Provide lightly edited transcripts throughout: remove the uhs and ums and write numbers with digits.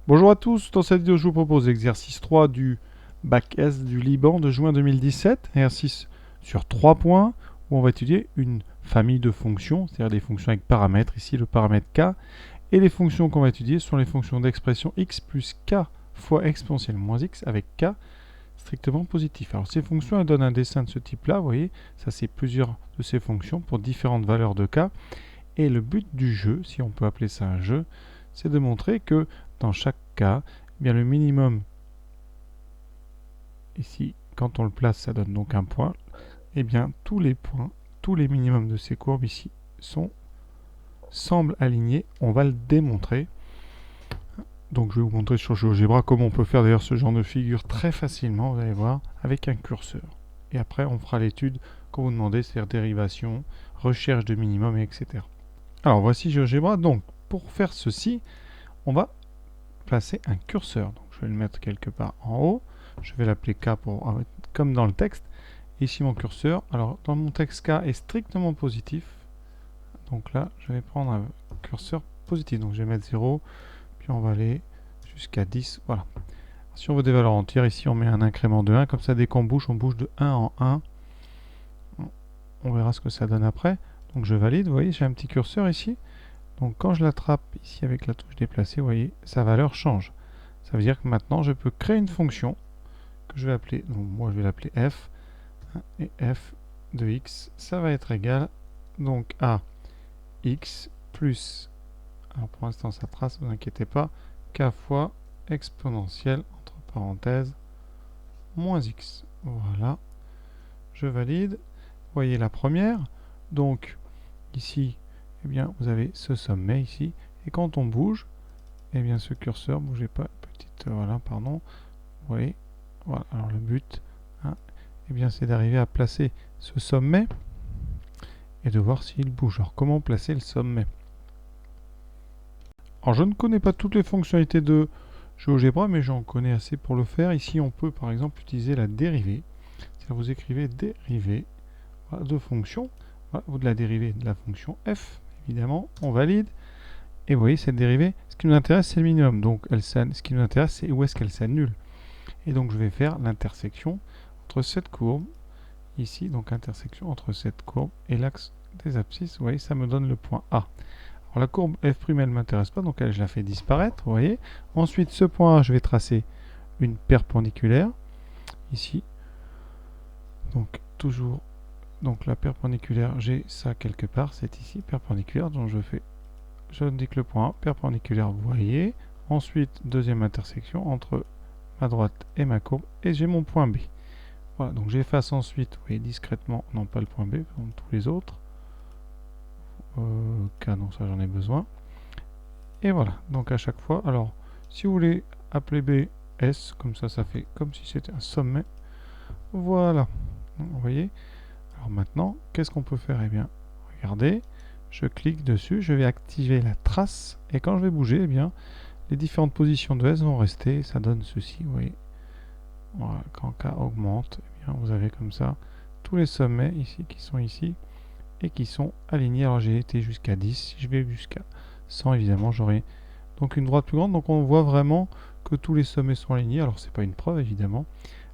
Bonjour à tous, dans cette vidéo je vous propose l'exercice 3 du bac S du Liban de juin 2017, exercice sur 3 points où on va étudier une famille de fonctions, c'est-à-dire des fonctions avec paramètres, ici le paramètre k, et les fonctions qu'on va étudier sont les fonctions d'expression x plus k fois exponentielle moins x avec k strictement positif. Alors ces fonctions elles donnent un dessin de ce type-là, vous voyez, ça c'est plusieurs de ces fonctions pour différentes valeurs de k, et le but du jeu, si on peut appeler ça un jeu, c'est de montrer que dans chaque cas, eh bien le minimum, ici, quand on le place, ça donne donc un point, et bien tous les points, tous les minimums de ces courbes ici semblent alignés. On va le démontrer. Donc je vais vous montrer sur GeoGebra comment on peut faire d'ailleurs ce genre de figure très facilement, vous allez voir, avec un curseur. Et après, on fera l'étude qu'on vous demandez, c'est-à-dire dérivation, recherche de minimum, etc. Alors voici GeoGebra. Donc pour faire ceci, on va placer un curseur. Donc je vais le mettre quelque part en haut. Je vais l'appeler K pour, comme dans le texte. Ici mon curseur. Alors dans mon texte K est strictement positif. Donc là, je vais prendre un curseur positif. Donc je vais mettre 0. Puis on va aller jusqu'à 10. Voilà. Si on veut des valeurs entières, ici on met un incrément de 1. Comme ça, dès qu'on bouge, on bouge de 1 en 1. On verra ce que ça donne après. Donc je valide. Vous voyez, j'ai un petit curseur ici. Donc quand je l'attrape ici avec la touche déplacée, vous voyez, sa valeur change. Ça veut dire que maintenant, je peux créer une fonction que je vais appeler, donc moi je vais l'appeler f, et f de x, ça va être égal donc à x plus, alors pour l'instant ça trace, ne vous inquiétez pas, k fois exponentielle, entre parenthèses, moins x. Voilà, je valide. Vous voyez la première, donc ici, eh bien, vous avez ce sommet ici, et quand on bouge, eh bien ce curseur, bougez pas, petite, voilà, pardon, vous voyez, voilà, alors le but, hein, eh bien c'est d'arriver à placer ce sommet et de voir s'il bouge. Alors comment placer le sommet? Alors je ne connais pas toutes les fonctionnalités de GeoGebra, mais j'en connais assez pour le faire. Ici on peut par exemple utiliser la dérivée. C'est-à-dire vous écrivez dérivée, voilà, de fonction, voilà, ou de la dérivée de la fonction f, évidemment, on valide. Et vous voyez cette dérivée, ce qui nous intéresse c'est le minimum. Donc ce qui nous intéresse c'est où est-ce qu'elle s'annule. Et donc je vais faire l'intersection entre cette courbe, ici, donc intersection entre cette courbe et l'axe des abscisses. Vous voyez, ça me donne le point A. Alors la courbe f', elle ne m'intéresse pas, donc elle, je la fais disparaître, vous voyez. Ensuite, ce point A, je vais tracer une perpendiculaire, ici. Donc toujours, donc la perpendiculaire, j'ai ça quelque part, c'est ici, perpendiculaire, donc je indique le point A, perpendiculaire, vous voyez. Ensuite, deuxième intersection entre ma droite et ma courbe, et j'ai mon point B. Voilà, donc j'efface ensuite, vous voyez, discrètement, non pas le point B, comme tous les autres. K, non, ça j'en ai besoin. Et voilà, donc à chaque fois, alors, si vous voulez appeler B S, comme ça fait comme si c'était un sommet. Voilà, vous voyez. Alors maintenant, qu'est-ce qu'on peut faire? Eh bien, regardez, je clique dessus, je vais activer la trace, et quand je vais bouger, eh bien, les différentes positions de S vont rester, ça donne ceci, vous voyez. Voilà, quand K augmente, eh bien, vous avez comme ça tous les sommets ici qui sont ici et qui sont alignés. Alors j'ai été jusqu'à 10, si je vais jusqu'à 100, évidemment, j'aurai donc une droite plus grande. Donc on voit vraiment que tous les sommets sont alignés. Alors c'est pas une preuve, évidemment.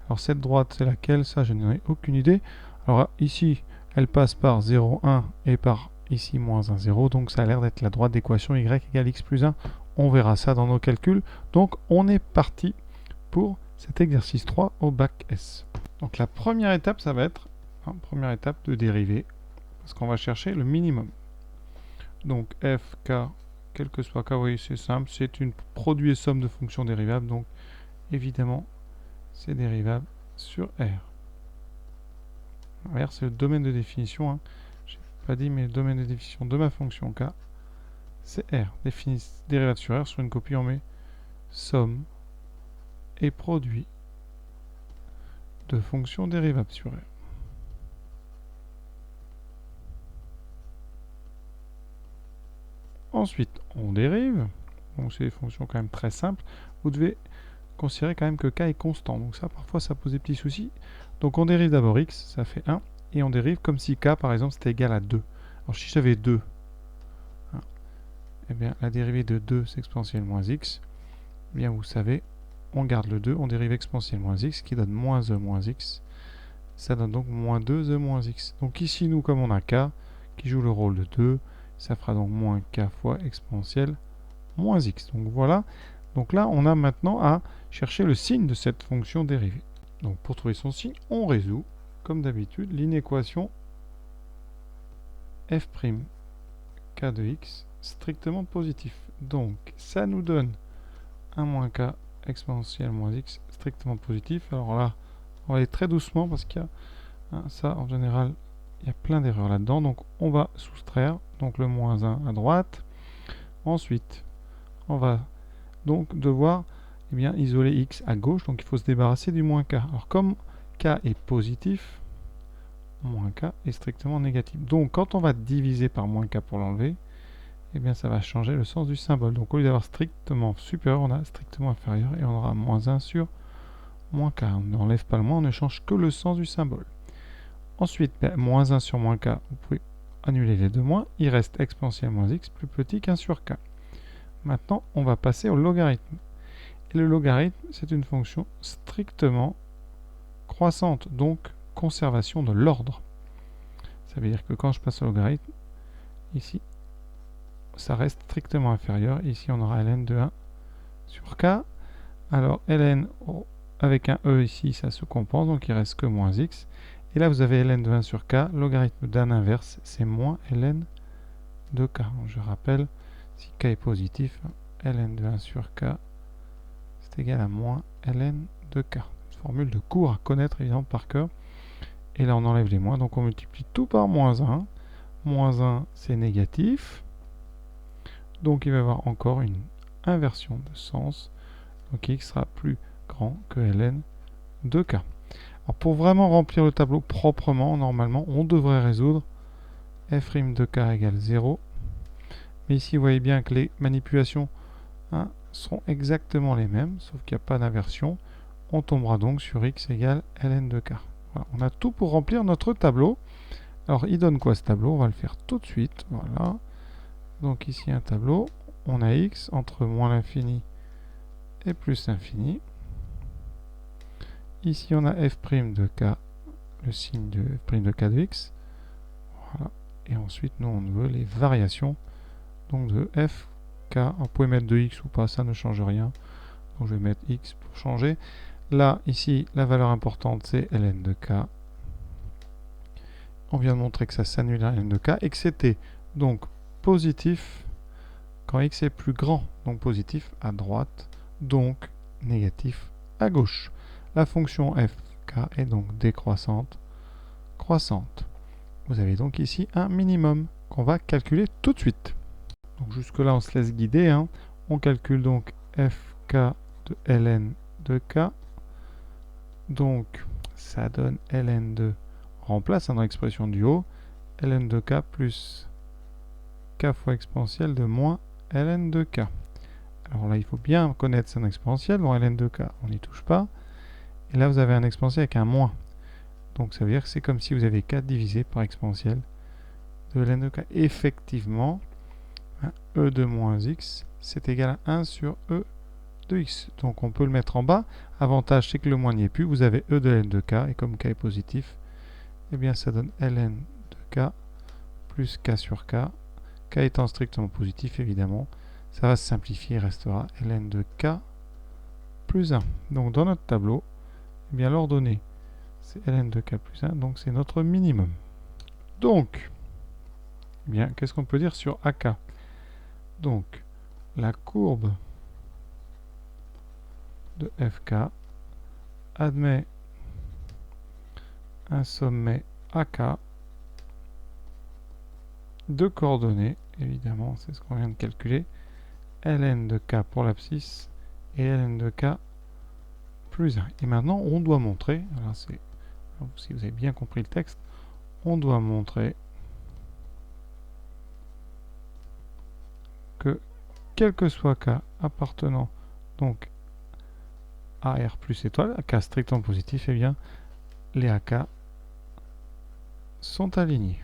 Alors cette droite, c'est laquelle? Ça, je n'en ai aucune idée. Alors ici, elle passe par 0, 1 et par ici moins 1, 0. Donc ça a l'air d'être la droite d'équation y égale x plus 1. On verra ça dans nos calculs. Donc on est parti pour cet exercice 3 au bac S. Donc la première étape, ça va être première étape de dérivée, parce qu'on va chercher le minimum. Donc f, k, quel que soit k, vous voyez, c'est simple, c'est une produit et somme de fonctions dérivables, donc évidemment, c'est dérivable sur R. R, c'est le domaine de définition, hein. Je n'ai pas dit, mais le domaine de définition de ma fonction k, c'est R. Dérivable sur R, sur une copie, on met somme et produit de fonctions dérivables sur R. Ensuite, on dérive. Donc c'est des fonctions quand même très simples. Vous devez considérer quand même que k est constant. Donc ça, parfois, ça pose des petits soucis. Donc on dérive d'abord x, ça fait 1. Et on dérive comme si k, par exemple, c'était égal à 2. Alors si j'avais 2, hein, eh bien la dérivée de 2, c'est exponentielle moins x. eh bien vous savez, on garde le 2, on dérive exponentielle moins x qui donne moins e moins x. Ça donne donc moins 2e moins x. Donc ici, nous, comme on a k qui joue le rôle de 2, ça fera donc moins k fois exponentielle moins x. Donc voilà. Donc là, on a maintenant à chercher le signe de cette fonction dérivée. Donc pour trouver son signe, on résout, comme d'habitude, l'inéquation f' k de x strictement positif. Donc ça nous donne 1 moins k exponentielle moins x strictement positif. Alors là, on va aller très doucement parce qu'il y a ça, en général, il y a plein d'erreurs là-dedans. Donc, on va soustraire donc le moins 1 à droite. Ensuite, on va donc devoir isoler x à gauche. Donc, il faut se débarrasser du moins k. Alors, comme k est positif, moins k est strictement négatif. Donc, quand on va diviser par moins k pour l'enlever, ça va changer le sens du symbole. Donc, au lieu d'avoir strictement supérieur, on a strictement inférieur. Et on aura moins 1 sur moins k. On n'enlève pas le moins, on ne change que le sens du symbole. Ensuite, moins 1 sur moins k, vous pouvez annuler les deux moins. Il reste exponentielle moins x plus petit qu'1 sur k. Maintenant, on va passer au logarithme. Et le logarithme, c'est une fonction strictement croissante, donc conservation de l'ordre. Ça veut dire que quand je passe au logarithme, ici, ça reste strictement inférieur. Ici, on aura ln de 1 sur k. Alors, ln avec un e ici, ça se compense, donc il reste que moins x. Et là, vous avez ln de 1 sur k, logarithme d'un inverse, c'est moins ln de k. Je rappelle, si k est positif, ln de 1 sur k, c'est égal à moins ln de k. Une formule de cours à connaître, évidemment, par cœur. Et là, on enlève les moins, donc on multiplie tout par moins 1. Moins 1, c'est négatif. Donc, il va y avoir encore une inversion de sens. Donc, x sera plus grand que ln de k. Alors pour vraiment remplir le tableau proprement, normalement, on devrait résoudre f' de k égale 0. Mais ici, vous voyez bien que les manipulations seront exactement les mêmes, sauf qu'il n'y a pas d'inversion. On tombera donc sur x égale ln de k. Voilà, on a tout pour remplir notre tableau. Alors, il donne quoi ce tableau? On va le faire tout de suite. Voilà. Donc ici, un tableau. On a x entre moins l'infini et plus l'infini. Ici, on a f' de k, le signe de f' de k de x. Voilà. Et ensuite, nous, on veut les variations donc de f, k. On peut mettre de x ou pas, ça ne change rien. Donc, je vais mettre x pour changer. Là, ici, la valeur importante, c'est ln de k. On vient de montrer que ça s'annule à ln de k et que c'était donc positif quand x est plus grand. Donc, positif à droite, donc négatif à gauche. La fonction fk est donc décroissante, croissante. Vous avez donc ici un minimum qu'on va calculer tout de suite. Donc jusque là, on se laisse guider. On calcule donc fk de ln de k. Donc ça donne ln de, on remplace dans l'expression du haut, ln de k plus k fois exponentielle de moins ln de k. Alors là, il faut bien connaître son exponentielle. Bon, ln de k, on n'y touche pas. Et là, vous avez un exponentiel avec un moins. Donc, ça veut dire que c'est comme si vous avez 4 divisé par exponentielle de ln de k. Effectivement, e de moins x, c'est égal à 1 sur e de x. Donc, on peut le mettre en bas. Avantage, c'est que le moins n'y est plus. Vous avez e de ln de k. Et comme k est positif, eh bien, ça donne ln de k plus k sur k. K étant strictement positif, évidemment, ça va se simplifier. Il restera ln de k plus 1. Donc, dans notre tableau, eh bien, l'ordonnée, c'est ln de k plus 1, donc c'est notre minimum. Donc, eh bien, qu'est-ce qu'on peut dire sur AK? Donc, la courbe de FK admet un sommet AK de coordonnées, évidemment, c'est ce qu'on vient de calculer, ln de k pour l'abscisse et ln de k plus 1. Et maintenant, on doit montrer, alors si vous avez bien compris le texte, on doit montrer que quel que soit k appartenant donc à R plus étoile, à k strictement positif, eh bien les AK sont alignés.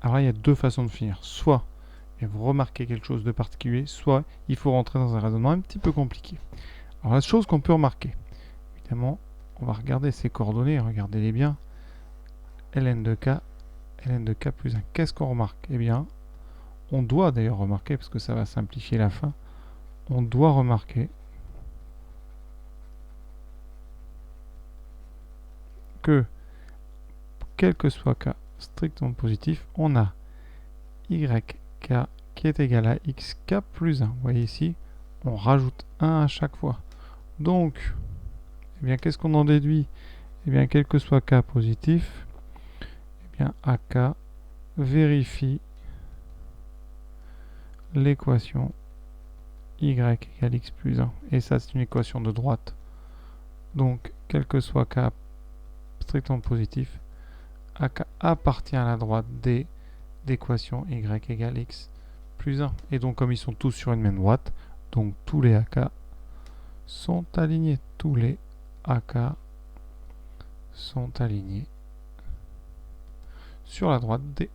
Alors il y a deux façons de finir. Soit et vous remarquez quelque chose de particulier, soit il faut rentrer dans un raisonnement un petit peu compliqué. Alors la chose qu'on peut remarquer, évidemment, on va regarder ces coordonnées, regardez-les bien. ln de k plus 1. Qu'est-ce qu'on remarque? Eh bien, on doit d'ailleurs remarquer, parce que ça va simplifier la fin, on doit remarquer que, quel que soit k strictement positif, on a yk qui est égal à xk plus 1. Vous voyez ici, on rajoute 1 à chaque fois. Donc, eh bien, qu'est-ce qu'on en déduit? Eh bien, quel que soit k positif, eh bien, ak vérifie l'équation y égale x plus 1. Et ça, c'est une équation de droite. Donc, quel que soit k strictement positif, ak appartient à la droite des d'équation y égale x plus 1. Et donc, comme ils sont tous sur une même droite, donc tous les ak sont alignés. Tous les ak sont alignés sur la droite D.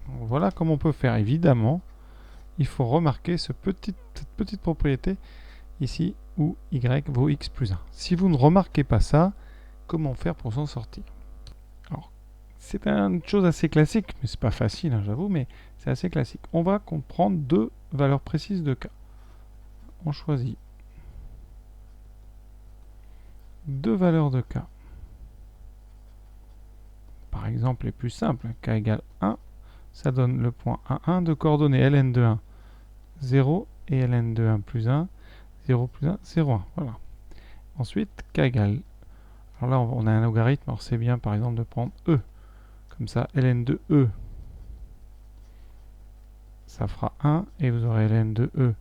Donc, voilà comment on peut faire. Évidemment, il faut remarquer cette petite propriété ici où y vaut x plus 1. Si vous ne remarquez pas ça, comment faire pour s'en sortir? Alors, c'est une chose assez classique, mais c'est pas facile, hein, j'avoue, mais c'est assez classique. On va comprendre deux valeurs précises de k. On choisit deux valeurs de k. Par exemple, les plus simples, k égale 1, ça donne le point 1, 1 de coordonnées ln de 1, 0 et ln de 1 plus 1, 0 plus 1, 0, 1. Voilà. Ensuite, k égale. Alors là, on a un logarithme, alors c'est bien par exemple de prendre e. Comme ça, ln de e, ça fera 1, et vous aurez ln de e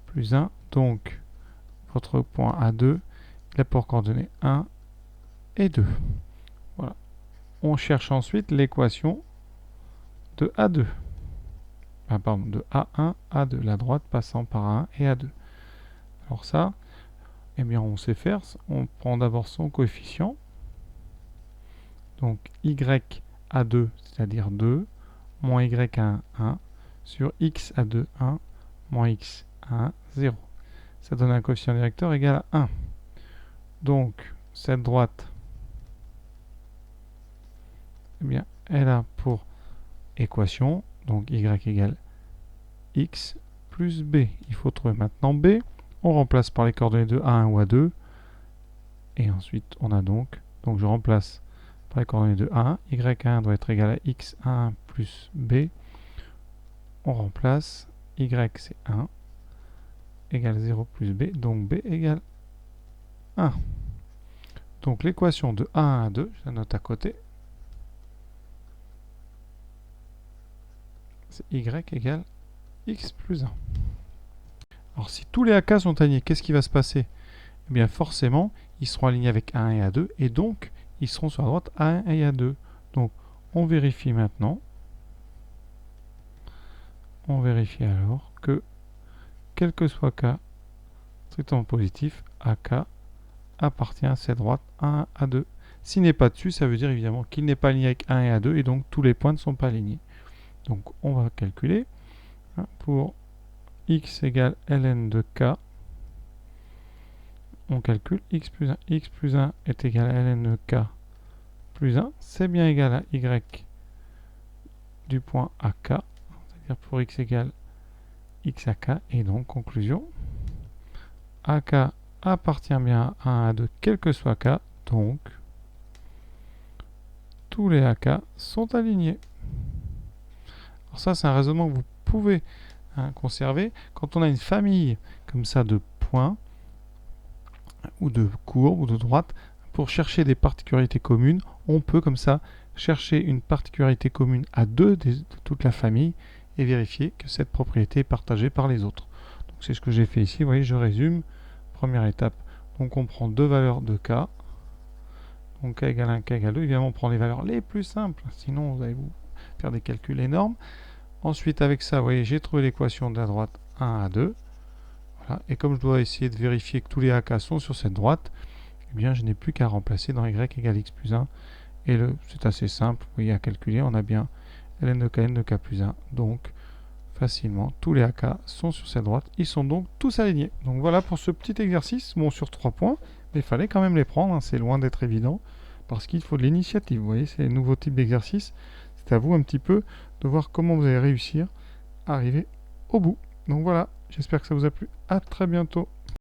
plus 1. Donc, votre point A2, il a pour coordonnées 1 et 2. Voilà. On cherche ensuite l'équation de A2. Pardon, de A1, A2, la droite passant par A1 et A2. Alors ça, eh bien on sait faire, on prend d'abord son coefficient. Donc y A2, c'est-à-dire 2, moins y1, 1, sur x A2, 1, moins x 1, 0. Ça donne un coefficient directeur égal à 1. Donc, cette droite, eh bien, elle a pour équation, donc y égale x plus b. Il faut trouver maintenant b. On remplace par les coordonnées de A1 ou A2. Et ensuite, on a donc je remplace par les coordonnées de A1. y1 doit être égal à x1 plus b. On remplace, y c'est 1, égale 0 plus b, donc b égale 1. Donc l'équation de A1 à 2, je la note à côté, c'est y égale x plus 1. Alors si tous les AK sont alignés, qu'est-ce qui va se passer? Eh bien forcément, ils seront alignés avec A1 et A2, et donc ils seront sur la droite A1 et A2. Donc on vérifie maintenant. On vérifie alors que, quel que soit K strictement positif, AK appartient à cette droite 1 à 2. S'il n'est pas dessus, ça veut dire évidemment qu'il n'est pas aligné avec 1 et A2, et donc tous les points ne sont pas alignés. Donc on va calculer, hein, pour x égale ln de k, on calcule x plus 1. X plus 1 est égal à ln de k plus 1, c'est bien égal à y du point AK, c'est-à-dire pour x égale x à k, et donc conclusion, AK appartient bien à 1 à 2, quel que soit k, donc tous les AK sont alignés. Alors ça, c'est un raisonnement que vous pouvez, hein, conserver. Quand on a une famille comme ça de points, ou de courbes, ou de droites, pour chercher des particularités communes, on peut comme ça chercher une particularité commune à deux de toute la famille et vérifier que cette propriété est partagée par les autres. Donc c'est ce que j'ai fait ici. Vous voyez, je résume. Première étape, donc on prend deux valeurs de k. Donc k égale 1, k égale 2. Évidemment, on prend les valeurs les plus simples, sinon vous allez vous faire des calculs énormes. Ensuite, avec ça, vous voyez, j'ai trouvé l'équation de la droite 1 à 2. Voilà. Et comme je dois essayer de vérifier que tous les AK sont sur cette droite, eh bien, je n'ai plus qu'à remplacer dans y égale x plus 1. Et c'est assez simple, vous voyez, à calculer. On a bien ln de k plus 1. Donc, facilement. Tous les AK sont sur cette droite. Ils sont donc tous alignés. Donc voilà pour ce petit exercice. Bon, sur 3 points, mais il fallait quand même les prendre. Hein. C'est loin d'être évident parce qu'il faut de l'initiative. Vous voyez, c'est un nouveau type d'exercice. C'est à vous un petit peu de voir comment vous allez réussir à arriver au bout. Donc voilà, j'espère que ça vous a plu. À très bientôt.